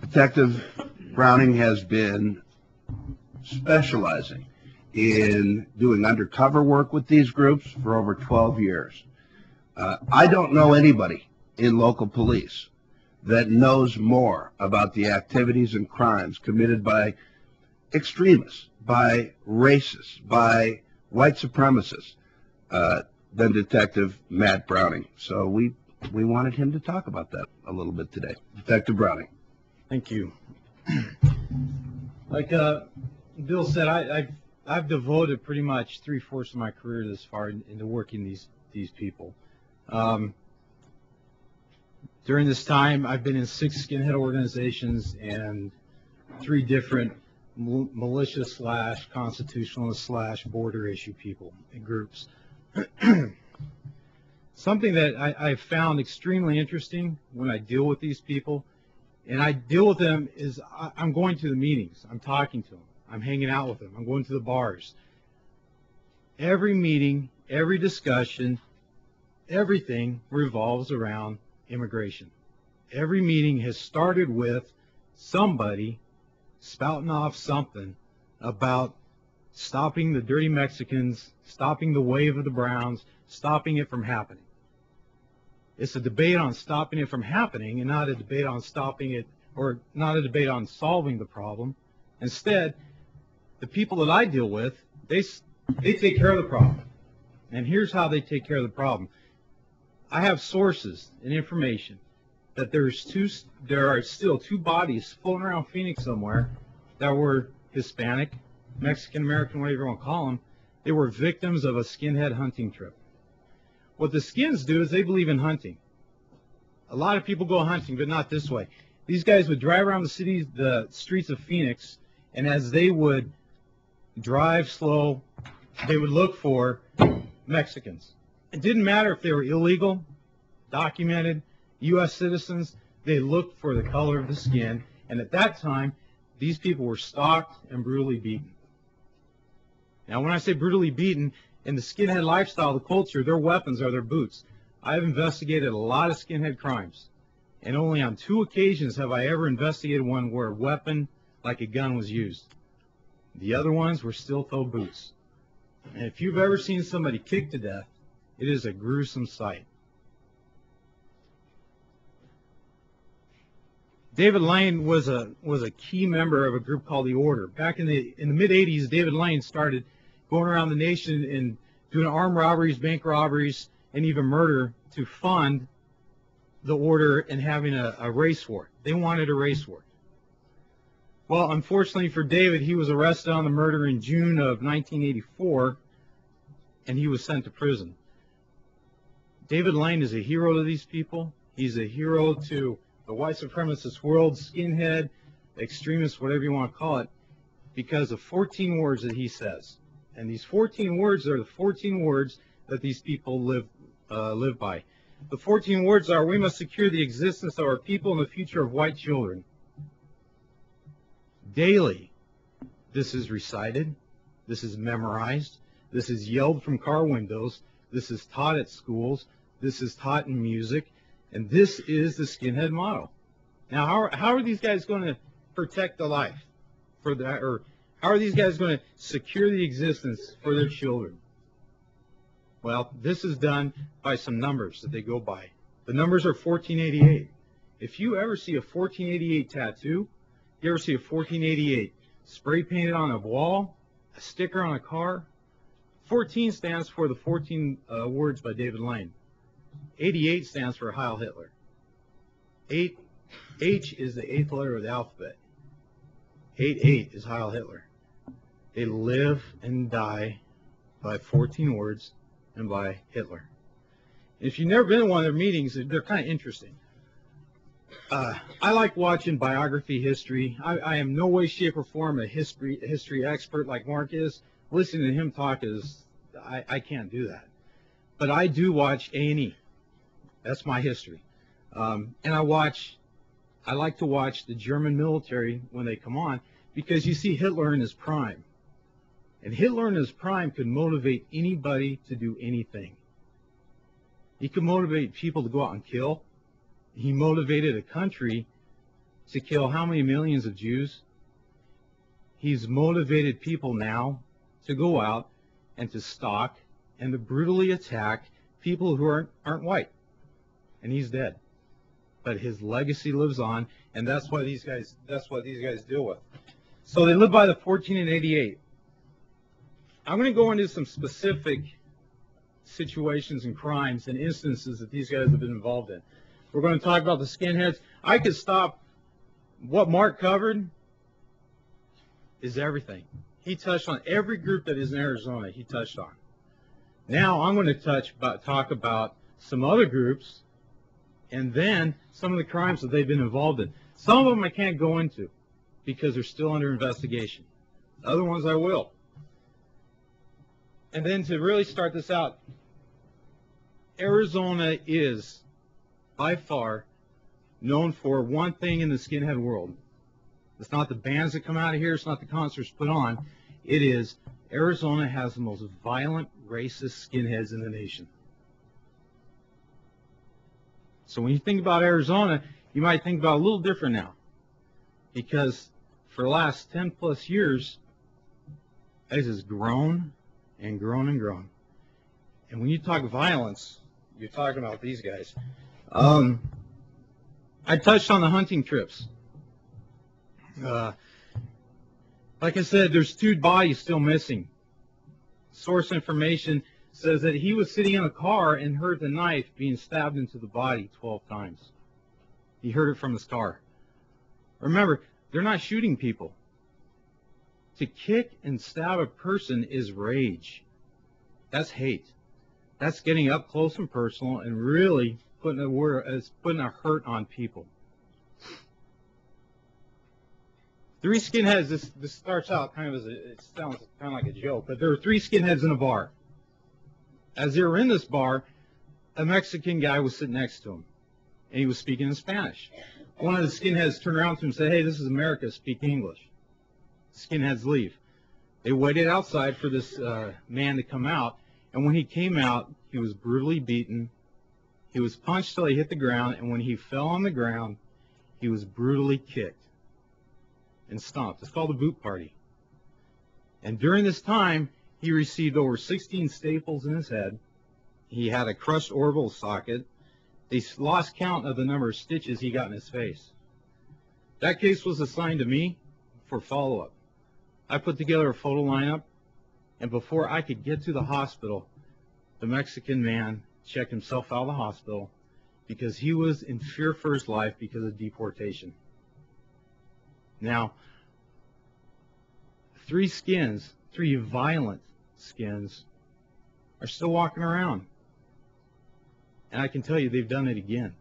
Detective Browning has been specializing in doing undercover work with these groups for over 12 years. I don't know anybody in local police that knows more about the activities and crimes committed by extremists, by racists, by white supremacists than Detective Matt Browning. So we wanted him to talk about that a little bit today. Detective Browning. Thank you. Like Bill said, I've devoted pretty much 3/4 of my career this far into working these people. During this time, I've been in 6 skinhead organizations and 3 different militia/constitutionalist/ border issue people and groups. Something that I found extremely interesting when I deal with these people, and I deal with them, is I'm going to the meetings, I'm talking to them, I'm hanging out with them, I'm going to the bars. Every meeting, every discussion, everything revolves around immigration. Every meeting has started with somebody spouting off something about stopping the dirty Mexicans, stopping the wave of the Browns, stopping it from happening. It's a debate on stopping it from happening and not a debate on stopping it, or not a debate on solving the problem. Instead, the people that I deal with, they take care of the problem. And here's how they take care of the problem. I have sources and information that there are still 2 bodies floating around Phoenix somewhere that were Hispanic, Mexican American, whatever you want to call them. They were victims of a skinhead hunting trip. What the skins do is they believe in hunting. A lot of people go hunting, but not this way. These guys would drive around the streets of Phoenix, and as they would drive slow, they would look for Mexicans. It didn't matter if they were illegal, documented, U.S. citizens. They looked for the color of the skin, and at that time, these people were stalked and brutally beaten. Now, when I say brutally beaten, in the skinhead lifestyle, the culture, their weapons are their boots. I've investigated a lot of skinhead crimes, and only on 2 occasions have I ever investigated one where a weapon like a gun was used. The other ones were steel-toe boots. And if you've ever seen somebody kicked to death, it is a gruesome sight. David Lane was a key member of a group called the Order. Back in the mid-'80s, David Lane started going around the nation and doing armed robberies, bank robberies, and even murder to fund the Order and having a race war. They wanted a race war. Well, unfortunately for David, he was arrested on the murder in June of 1984, and he was sent to prison. David Lane is a hero to these people. He's a hero to the white supremacist world, skinhead, extremist, whatever you want to call it, because of 14 words that he says. And these 14 words are the 14 words that these people live by. The 14 words are: we must secure the existence of our people and the future of white children. Daily, this is recited, this is memorized, this is yelled from car windows, this is taught at schools, this is taught in music, and this is the skinhead model. Now, how are these guys going to protect the life for that, or how are these guys going to secure the existence for their children? Well, this is done by some numbers that they go by. The numbers are 1488. If you ever see a 1488 tattoo, you ever see a 1488 spray painted on a wall, a sticker on a car, 14 stands for the 14 words by David Lane. 88 stands for Heil Hitler. H is the 8th letter of the alphabet. 88 is Heil Hitler. They live and die by 14 words and by Hitler. If you've never been to one of their meetings, they're kind of interesting. I like watching biography history. I am no way, shape, or form a history expert like Mark is. Listening to him talk I can't do that. But I do watch A&E. That's my history. And I like to watch the German military when they come on, because you see Hitler in his prime. And Hitler in his prime could motivate anybody to do anything. He could motivate people to go out and kill. He motivated a country to kill how many millions of Jews? He's motivated people now to go out and to stalk and to brutally attack people who aren't white. And he's dead. But his legacy lives on, and that's what these guys deal with. So they live by the 14 and 88. I'm going to go into some specific situations and crimes and instances that these guys have been involved in. We're going to talk about the skinheads. I could stop. What Mark covered is everything. He touched on every group that is in Arizona. He touched on. Now I'm going to talk about some other groups, and then some of the crimes that they've been involved in. Some of them I can't go into because they're still under investigation. Other ones I will. And then to really start this out, Arizona is by far known for one thing in the skinhead world. It's not the bands that come out of here. It's not the concerts put on. It is Arizona has the most violent, racist skinheads in the nation. So when you think about Arizona, you might think about it a little different now. Because for the last 10 plus years, it has grown and grown and grown. And when you talk violence, you're talking about these guys. I touched on the hunting trips. Like I said, there's 2 bodies still missing. Source information says that he was sitting in a car and heard the knife being stabbed into the body 12 times. He heard it from his car. Remember, they're not shooting people. To kick and stab a person is rage. That's hate. That's getting up close and personal and really putting a hurt on people. 3 skinheads, this starts out kind of it sounds kind of like a joke, but there were 3 skinheads in a bar. As they were in this bar, a Mexican guy was sitting next to him, and he was speaking in Spanish. One of the skinheads turned around to him and said, "Hey, this is America, speak English." Skinheads leave. They waited outside for this man to come out, and when he came out, he was brutally beaten. He was punched till he hit the ground, and when he fell on the ground, he was brutally kicked and stomped. It's called a boot party. And during this time, he received over 16 staples in his head. He had a crushed orbital socket. They lost count of the number of stitches he got in his face. That case was assigned to me for follow-up. I put together a photo lineup, and before I could get to the hospital, the Mexican man checked himself out of the hospital because he was in fear for his life because of deportation. Now, 3 violent skins, are still walking around. And I can tell you they've done it again.